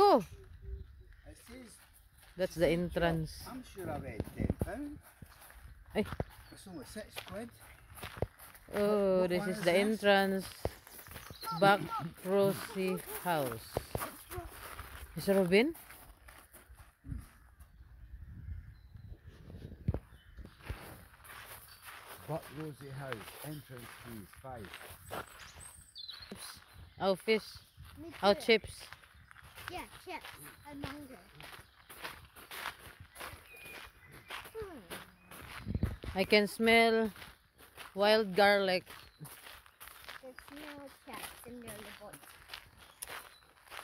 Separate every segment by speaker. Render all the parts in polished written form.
Speaker 1: go.
Speaker 2: It says,
Speaker 1: That's the entrance.
Speaker 2: I'm sure I read £10.
Speaker 1: Ay.
Speaker 2: It's only £6.
Speaker 1: Oh,
Speaker 2: What
Speaker 1: this
Speaker 2: one
Speaker 1: is
Speaker 2: is
Speaker 1: the
Speaker 2: this?
Speaker 1: entrance. Back Rosie House. Is it Robin?
Speaker 2: Buck Rosie House, entrance fees, 5.
Speaker 1: Oh, fish.
Speaker 3: Me
Speaker 1: Oh,
Speaker 3: too.
Speaker 1: chips.
Speaker 3: Yeah, chips and mango.
Speaker 1: I can smell wild garlic.
Speaker 3: There's no chips in there, the boy.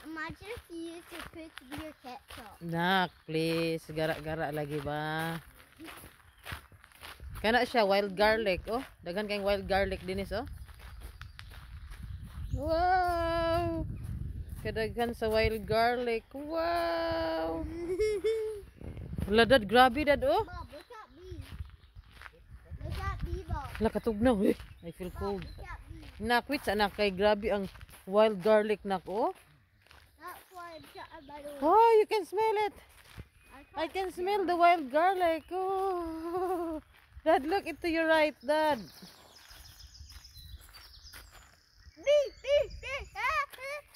Speaker 3: Imagine if you used to put your ketchup.
Speaker 1: Nak, please. Gara-gara lagi ba? Kana siya, wild garlic. Oh, daghan kayong wild garlic dinis, oh. Wow! Kadaghan sa wild garlic. Wow! Wala dad, grabe dad, oh.
Speaker 3: Bob, look at me. Look at me, Bob.
Speaker 1: Wala katugnaw, eh. I feel
Speaker 3: Bob,
Speaker 1: cold.
Speaker 3: look at me.
Speaker 1: Nak, wait, anak, kay grabe ang wild garlic, nak, oh.
Speaker 3: That's why I'm shutting my nose.
Speaker 1: Oh, you can smell it. I
Speaker 3: can't
Speaker 1: can smell the wild garlic. Oh, Dad, look into your right, Dad.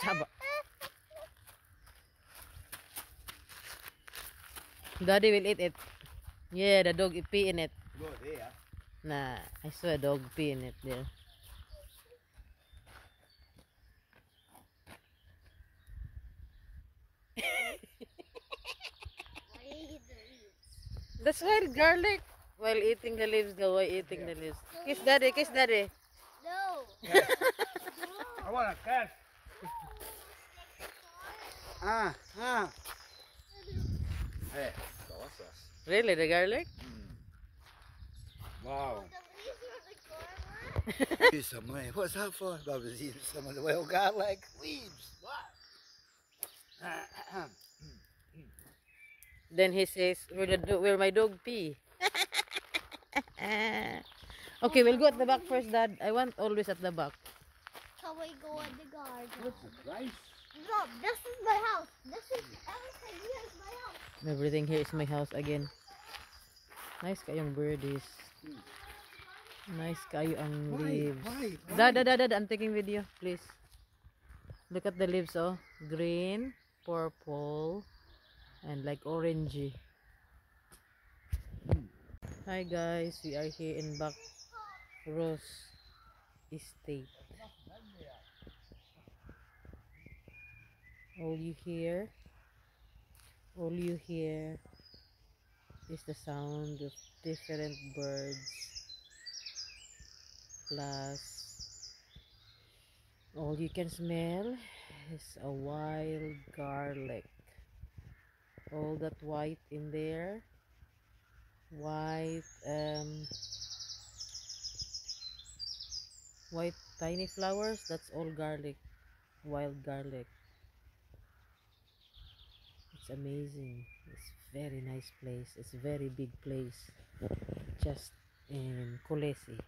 Speaker 1: Chaba. Daddy will eat it. Yeah, the dog pee in it.
Speaker 2: Go there.
Speaker 1: Nah, I saw a dog pee in it there. That's wild garlic. While eating the leaves, go while eating the leaves. Kiss daddy, kiss daddy.
Speaker 3: No.
Speaker 2: I want a kiss. Hey, delicious.
Speaker 1: Really, the garlic?
Speaker 2: Wow.
Speaker 3: The leaves are the garlic.
Speaker 2: Use some money. What's that for? I was eating some of the wild garlic leaves. What?
Speaker 1: Then he says, where my dog pee? Okay, we'll go at the back first, Dad. I want always at the back.
Speaker 3: Can we go in the garden?
Speaker 2: What's the price?
Speaker 3: Bob, this is my house. This is everything here is my house.
Speaker 1: Everything here is my house again. Nice kayong birdies. Nice kayo ang leaves.
Speaker 2: Why?
Speaker 1: Dad, I'm taking video, please. Look at the leaves, oh. Green, purple, and like orangey. Hi guys, we are here in Back Rose Estate. All you hear is the sound of different birds, plus all you can smell is a wild garlic. All that white in there, white tiny flowers, that's all garlic, wild garlic. It's amazing. It's very nice place. It's a very big place, just in Kolesi.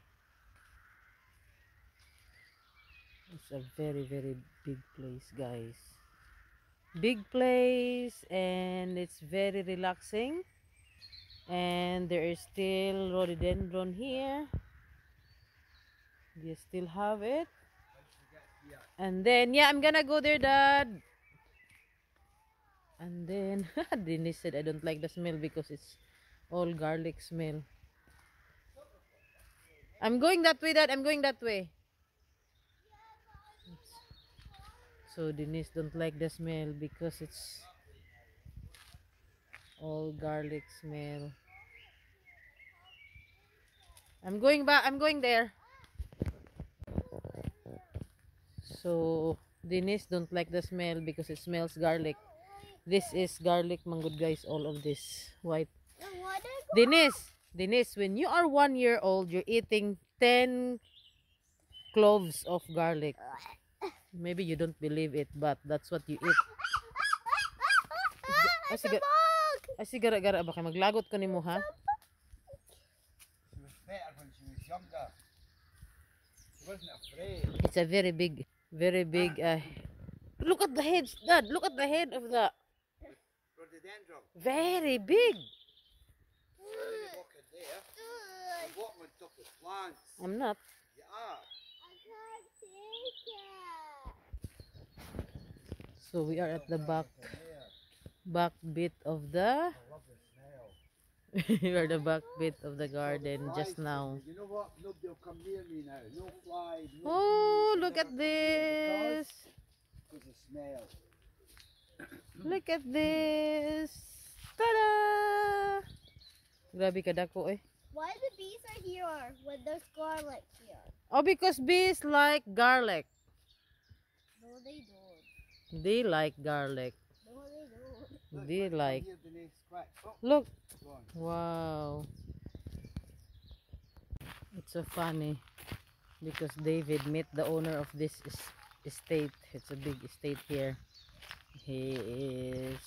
Speaker 1: It's a very big place, guys. Big place, and it's very relaxing. And there is still rhododendron here. You still have it. And then, yeah, I'm gonna go there, Dad. And then, Denise said, I don't like the smell because it's all garlic smell. I'm going that way, Dad. I'm going that way. So Denise don't like the smell because it's all garlic smell. I'm going back. I'm going there. So Denise don't like the smell because it smells garlic. This is garlic mangood, guys. All of this white. Denise, when you are 1 year old, you're eating 10 cloves of garlic. Maybe you don't believe it, but that's what you eat. Ay, gara-gara ba kayo? Maglagot ko ni mo, ha?
Speaker 2: She was better when she was younger. She wasn't afraid.
Speaker 1: It's a very big Look at the heads, Dad. Look at the head of the
Speaker 2: Rhododendron.
Speaker 1: very big.
Speaker 2: You walk in there. You walk on top of plants.
Speaker 1: I'm not.
Speaker 2: You are.
Speaker 3: I can't take it.
Speaker 1: So we are at the
Speaker 2: There.
Speaker 1: back bit of the
Speaker 2: I love the smell.
Speaker 1: we are the back bit of the garden just now.
Speaker 2: You know what? Nobody will come near me now. No flies. No
Speaker 1: Oh,
Speaker 2: bees,
Speaker 1: look
Speaker 2: never
Speaker 1: at
Speaker 2: come near me
Speaker 1: this.
Speaker 2: Because the smell.
Speaker 1: Look at this. Ta-da! Grabe kadako eh.
Speaker 3: Why the bees are here when there's garlic here?
Speaker 1: Oh, because bees like garlic.
Speaker 3: No, they don't.
Speaker 1: They like garlic.
Speaker 3: No, they don't.
Speaker 2: Look,
Speaker 1: They
Speaker 2: come
Speaker 1: like.
Speaker 2: here, Denise. Quick. Oh,
Speaker 1: Look.
Speaker 2: go on.
Speaker 1: Wow. It's so funny because David met the owner of this estate. It's a big estate here. He is,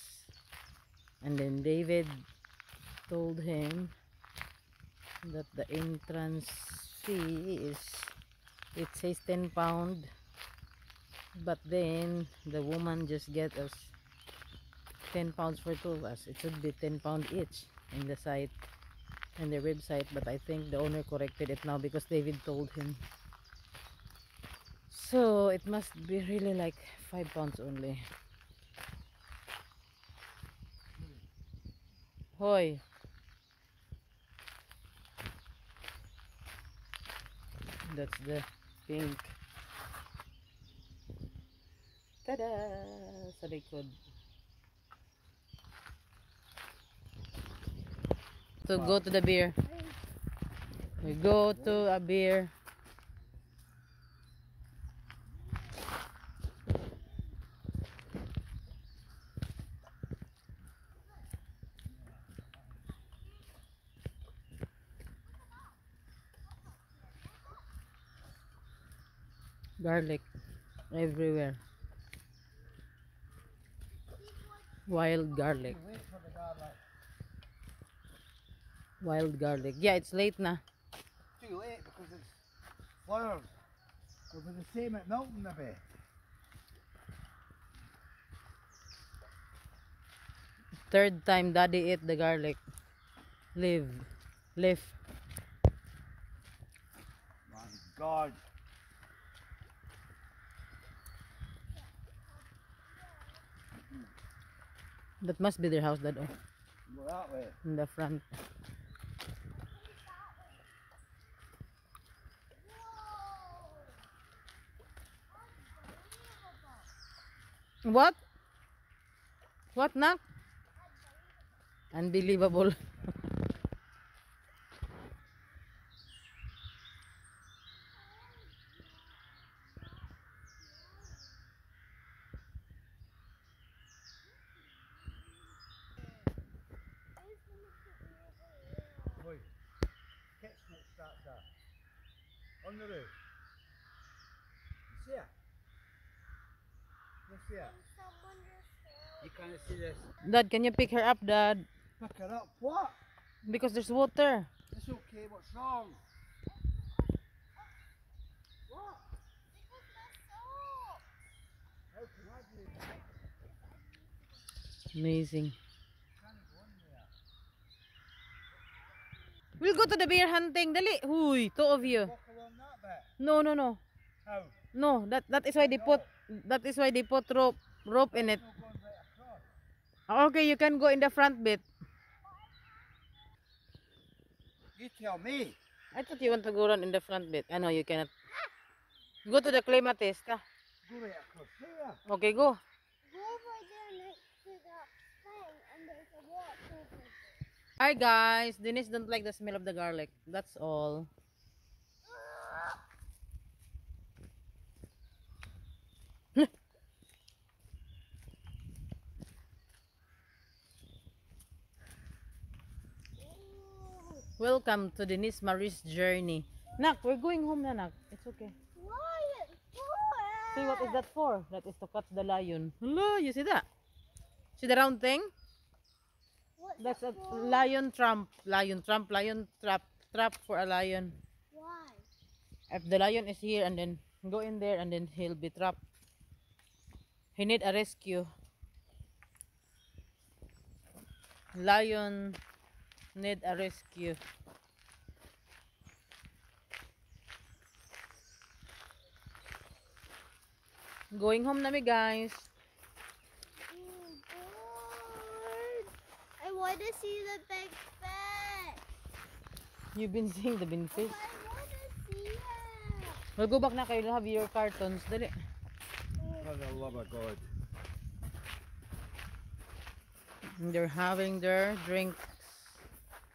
Speaker 1: and then David told him that the entrance fee is, it says 10 pound, but then the woman just get us 10 pounds for two of us. It should be 10 pound each in the site, in their website, but I think the owner corrected it now because David told him. So it must be really like 5 pounds only. Hoy. That's the pink. Tada! Sa likod. To go to the beer. We go to a beer. Garlic everywhere. Wild garlic.
Speaker 2: Wait for the garlic.
Speaker 1: Wild garlic. Yeah, it's late na.
Speaker 2: Too late because it's flowers. It'll be the same at Milton maybe.
Speaker 1: Third time Daddy ate the garlic. Leaf.
Speaker 2: My God.
Speaker 1: That must be their house, Dad. Oh,
Speaker 2: Go that way.
Speaker 1: in the front. What? What, Nak? Unbelievable.
Speaker 2: Boy, kitchen it starts there. On the roof. You see it? You see it?
Speaker 3: Someone just fell.
Speaker 2: You can't see this.
Speaker 1: Dad, can you pick her up, Dad?
Speaker 2: Pick her up. What?
Speaker 1: Because there's water.
Speaker 2: It's okay. What's wrong? What?
Speaker 3: Because the soap.
Speaker 2: How can I do that?
Speaker 1: Amazing.
Speaker 2: Can't go in there.
Speaker 1: We'll go to the bear hunting. Dali. Huy, two of you.
Speaker 2: Walk along that bit.
Speaker 1: No, no, no.
Speaker 2: How?
Speaker 1: No, that is why they put rope in it.
Speaker 2: No going right across.
Speaker 1: Okay, you can go in the front bit.
Speaker 2: You tell me.
Speaker 1: I thought you want to go run in the front bit. I know you cannot. Go to the clematis ka.
Speaker 2: Go right across there.
Speaker 1: Okay, go.
Speaker 3: Go over there next to the thing and there's a watch over there.
Speaker 1: Hi guys, Denise don't like the smell of the garlic. That's all. Welcome to Denise Marie's journey. Nak, we're going home na, Nak. It's okay.
Speaker 3: Why it's for?
Speaker 1: See, what is that for? That is to catch the lion. Hello, you see that? See the round thing?
Speaker 3: What's
Speaker 1: That's a
Speaker 3: that for?
Speaker 1: lion trap. Lion trap. Trap for a lion.
Speaker 3: Why?
Speaker 1: If the lion is here and then go in there and then he'll be trapped. He need a rescue. Lion need a rescue. Going home na mi guys.
Speaker 3: Bored. I want to see the big fish.
Speaker 1: You've been seeing the bin fish.
Speaker 3: I want to see it.
Speaker 1: We'll go back na kayo. Have your cartons. Dali.
Speaker 2: For the love of God.
Speaker 1: And they're having their drinks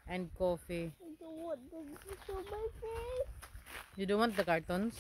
Speaker 1: and coffee.
Speaker 3: I don't want them to show my face.
Speaker 1: You don't want the cartons?